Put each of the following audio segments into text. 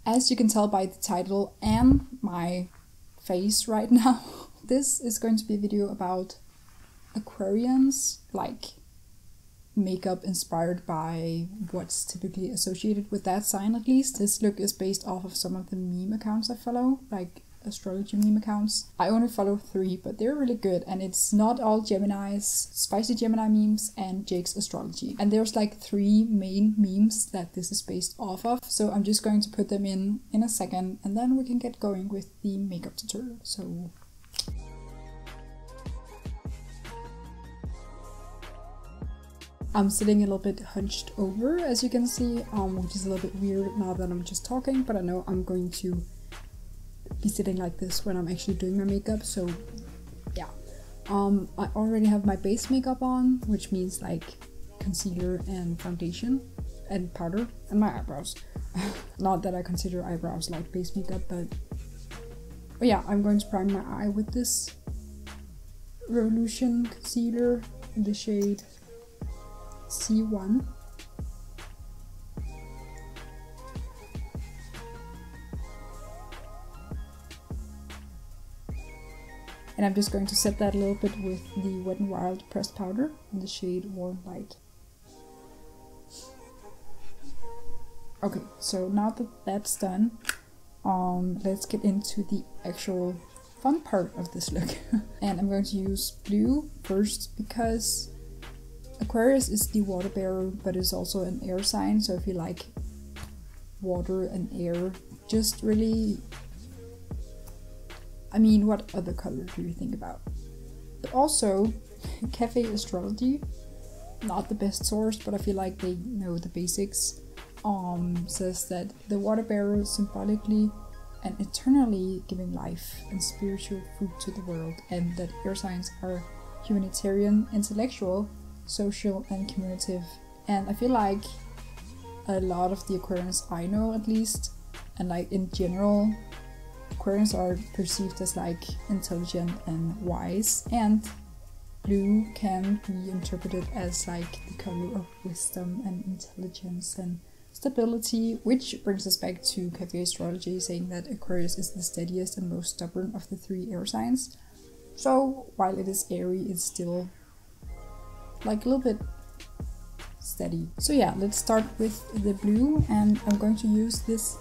As you can tell by the title and my face right now, this is going to be a video about aquarians, like makeup inspired by what's typically associated with that sign at least. This look is based off of some of the meme accounts I follow, like astrology meme accounts. I only follow 3, but they're really good, and it's not all Geminis, Spicy Gemini memes and Jake's astrology. And there's like 3 main memes that this is based off of, so I'm just going to put them in a second, and then we can get going with the makeup tutorial. So I'm sitting a little bit hunched over, as you can see, which is a little bit weird now that I'm just talking, but I know I'm going to be sitting like this when I'm actually doing my makeup, so yeah. I already have my base makeup on, which means like concealer and foundation and powder and my eyebrows. Not that I consider eyebrows like base makeup, but yeah, I'm going to prime my eye with this Revolution concealer in the shade C1. And I'm just going to set that a little bit with the Wet n Wild pressed powder in the shade Warm Light. Okay, so now that that's done, let's get into the actual fun part of this look. And I'm going to use blue first because Aquarius is the water bearer, but it's also an air sign, so if you like water and air, just really, I mean, what other color do you think about? But also, Cafe Astrology, not the best source, but I feel like they know the basics, says that the water bearer symbolically and eternally giving life and spiritual food to the world, and that air signs are humanitarian, intellectual, social and communicative. And I feel like a lot of the Aquarians I know, at least, and like in general, Aquarians are perceived as like intelligent and wise, and blue can be interpreted as like the color of wisdom and intelligence and stability, which brings us back to Cafe Astrology saying that Aquarius is the steadiest and most stubborn of the 3 air signs. So while it is airy, it's still like a little bit steady. So yeah, let's start with the blue, and I'm going to use this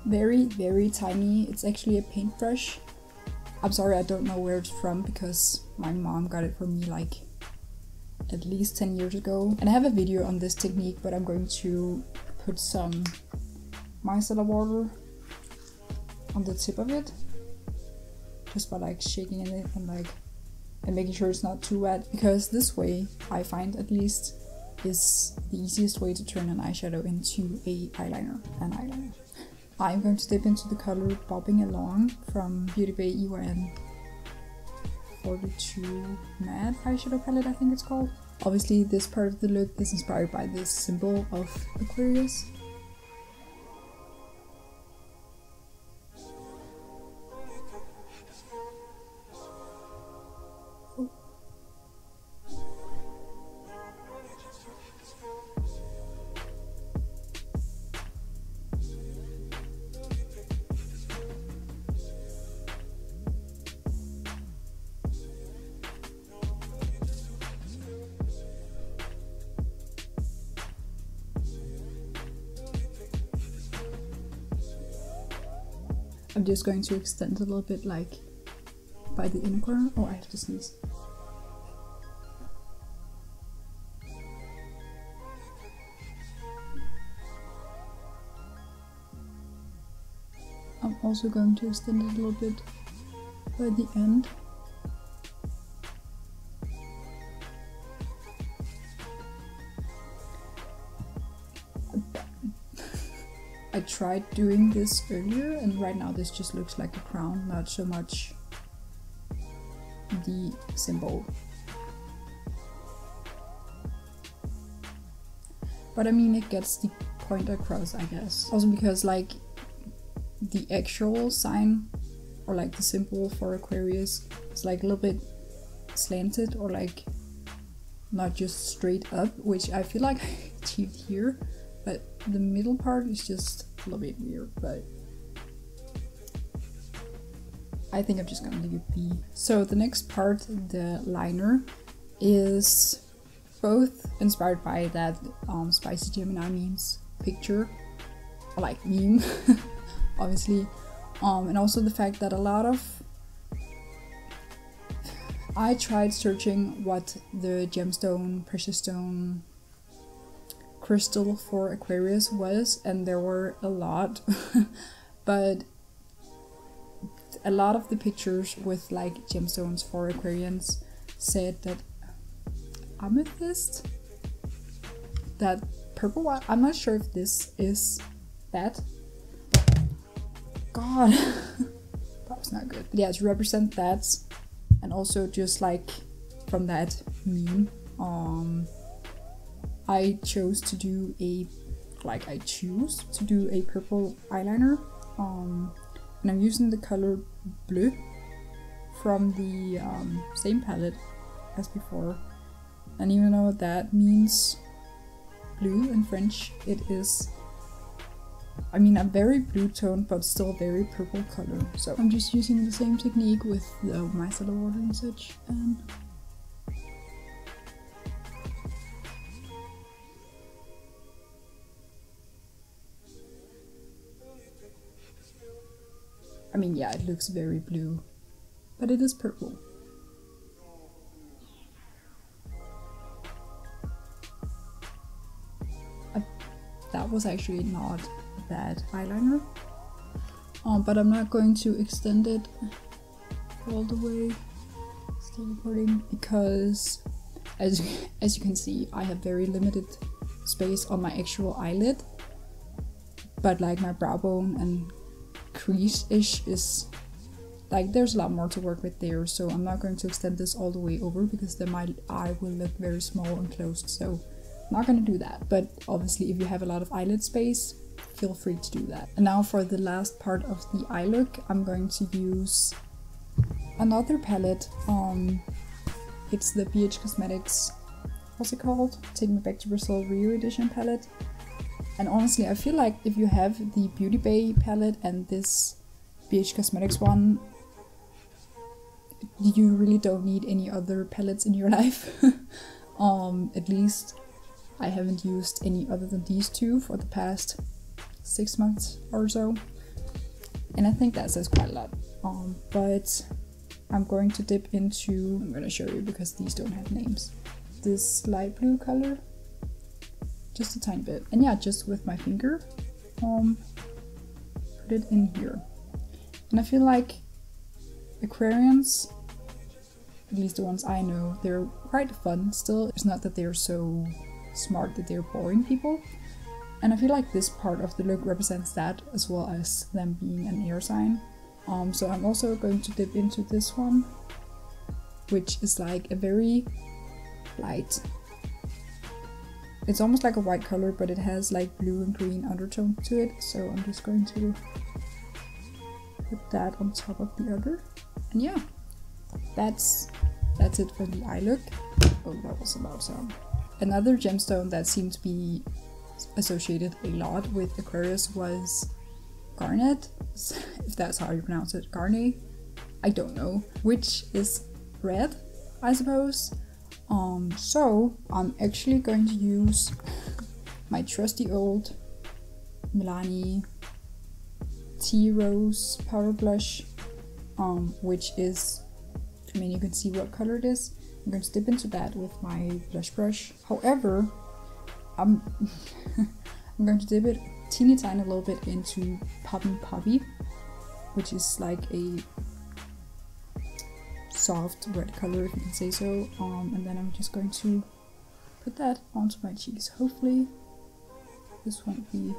very tiny, it's actually a paintbrush. I'm sorry, I don't know where it's from because my mom got it for me like at least 10 years ago. And I have a video on this technique, but I'm going to put some micellar water on the tip of it, just by like shaking it and making sure it's not too wet, because this way, I find at least, is the easiest way to turn an eyeshadow into an eyeliner. I'm going to dip into the color Bobbing Along from Beauty Bay EYN 42 Matte eyeshadow palette, I think it's called. Obviously, this part of the look is inspired by this symbol of Aquarius. I'm just going to extend a little bit, like by the inner corner. Oh, I have to sneeze. I'm also going to extend it a little bit by the end. I tried doing this earlier, and right now this just looks like a crown, not so much the symbol. But I mean, it gets the point across, I guess. Also because like the actual sign, or like the symbol for Aquarius, is like a little bit slanted, or like not just straight up, which I feel like I achieved here, but the middle part is just a little bit weird, but I think I'm just gonna leave it be. So the next part, the liner, is both inspired by that Spicy Gemini memes picture, or like meme, obviously, and also the fact that a lot of I tried searching what the gemstone, precious stone, crystal for Aquarius was, and there were a lot, but a lot of the pictures with like gemstones for Aquarians said that amethyst, that purple one, I'm not sure if this is that. God, that was not good. But yeah, to represent that. And also just like from that meme, I choose to do a purple eyeliner, and I'm using the color bleu from the same palette as before. And even though that means blue in French, it is, I mean, a very blue tone, but still very purple color. So I'm just using the same technique with the micellar water and such. And I mean, yeah, it looks very blue, but it is purple. That was actually not bad eyeliner, but I'm not going to extend it all the way, still recording, because as you can see, I have very limited space on my actual eyelid, but like my brow bone and crease-ish is like, there's a lot more to work with there, so I'm not going to extend this all the way over because then my eye will look very small and closed, so I'm not going to do that. But obviously if you have a lot of eyelid space, feel free to do that. And now for the last part of the eye look, I'm going to use another palette. It's the BH Cosmetics, what's it called? Take Me Back to Brazil Rio Edition palette. And honestly, I feel like if you have the Beauty Bay palette and this BH Cosmetics one, you really don't need any other palettes in your life. At least I haven't used any other than these two for the past 6 months or so, and I think that says quite a lot. But I'm going to dip into, I'm going to show you because these don't have names, this light blue color, just a tiny bit, and yeah, just with my finger, put it in here. And I feel like Aquarians, at least the ones I know, they're quite fun still. It's not that they're so smart that they're boring people, and I feel like this part of the look represents that, as well as them being an air sign. So I'm also going to dip into this one, which is like a very light, it's almost like a white color, but it has like blue and green undertone to it, so I'm just going to put that on top of the other. And yeah, that's it for the eye look. Oh, that was a loud sound. Another gemstone that seemed to be associated a lot with Aquarius was garnet, if that's how you pronounce it, garnet, I don't know, which is red, I suppose. So I'm actually going to use my trusty old Milani Tea Rose Powder Blush, which is, I mean, you can see what color it is. I'm going to dip into that with my blush brush. However, I'm going to dip it teeny tiny little bit into Poppin' Poppy, which is like a soft red color, if you can say so. And then I'm just going to put that onto my cheeks. Hopefully this won't be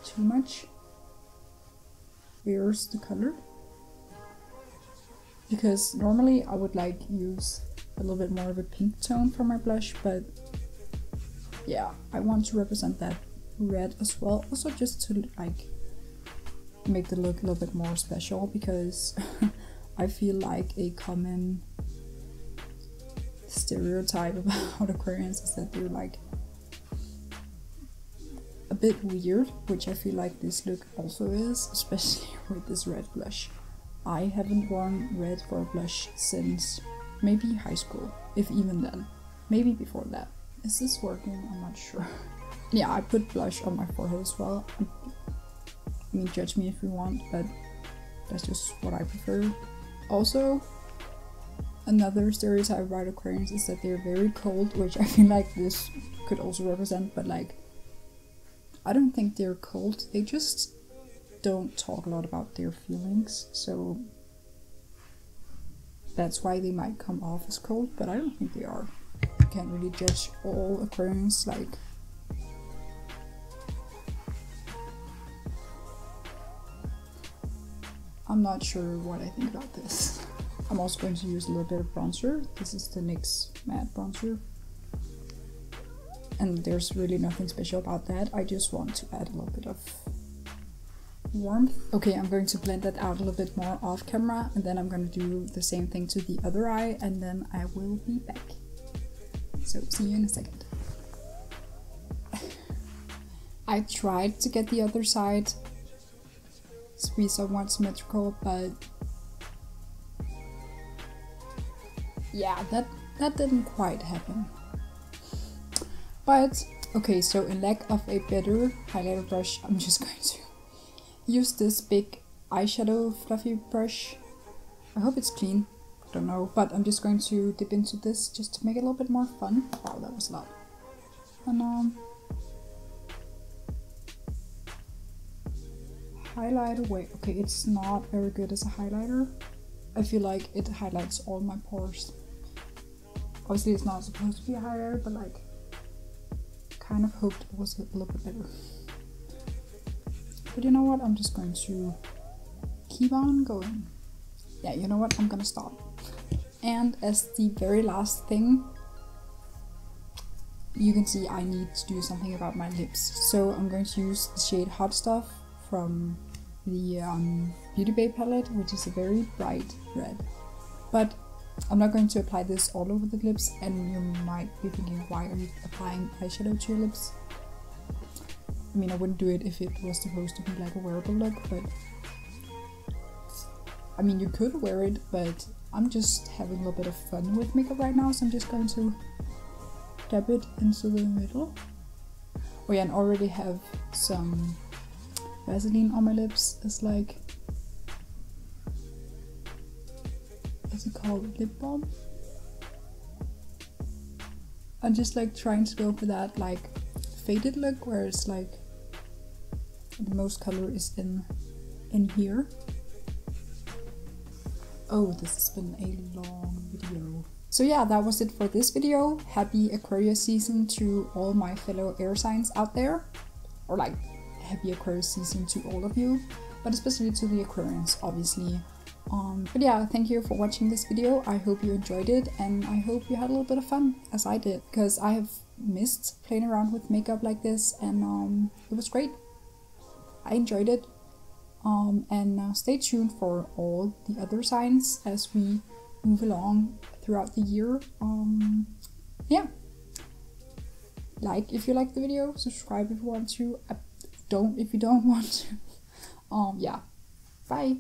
too much. Where's the color? Because normally I would like use a little bit more of a pink tone for my blush, but yeah, I want to represent that red as well, also just to like make the look a little bit more special, because I feel like a common stereotype about Aquarians is that they're like a bit weird, which I feel like this look also is, especially with this red blush. I haven't worn red for a blush since maybe high school, if even then. Maybe before that. Is this working? I'm not sure. Yeah, I put blush on my forehead as well. I mean, judge me if you want, but that's just what I prefer. Also, another stereotype about aquariums is that they're very cold, which I feel like this could also represent, but like, I don't think they're cold, they just don't talk a lot about their feelings, so that's why they might come off as cold, but I don't think they are. You can't really judge all aquariums, like, I'm not sure what I think about this. I'm also going to use a little bit of bronzer. This is the NYX matte bronzer. And there's really nothing special about that. I just want to add a little bit of warmth. Okay, I'm going to blend that out a little bit more off camera, and then I'm going to do the same thing to the other eye, and then I will be back. So, see you in a second. I tried to get the other side to be somewhat symmetrical, but yeah, that didn't quite happen. But okay, so in lack of a better highlighter brush, I'm just going to use this big eyeshadow fluffy brush. I hope it's clean, I don't know, but I'm just going to dip into this just to make it a little bit more fun. Wow, that was a lot. And highlight away. Okay, it's not very good as a highlighter. I feel like it highlights all my pores. Obviously it's not supposed to be a highlighter, but like, kind of hoped it was a little bit better. But you know what, I'm just going to keep on going. Yeah, you know what, I'm gonna stop. And as the very last thing, you can see I need to do something about my lips. So I'm going to use the shade Hot Stuff from the Beauty Bay palette, which is a very bright red. But I'm not going to apply this all over the lips, and you might be thinking, why are you applying eyeshadow to your lips? I mean, I wouldn't do it if it was supposed to be like a wearable look, but I mean, you could wear it, but I'm just having a little bit of fun with makeup right now, so I'm just going to dab it into the middle. Oh yeah, and already have some Vaseline on my lips as like, what's it called, lip balm? I'm just like trying to go for that like faded look where it's like the most color is in here. Oh, this has been a long video. So yeah, that was it for this video. Happy Aquarius season to all my fellow air signs out there, or like happy Aquarius season to all of you, but especially to the Aquarians, obviously. But yeah, thank you for watching this video. I hope you enjoyed it, and I hope you had a little bit of fun, as I did, because I have missed playing around with makeup like this, and it was great. I enjoyed it. And stay tuned for all the other signs as we move along throughout the year. Yeah. Like if you like the video, subscribe if you want to. Don't if you don't want to. Yeah. Bye.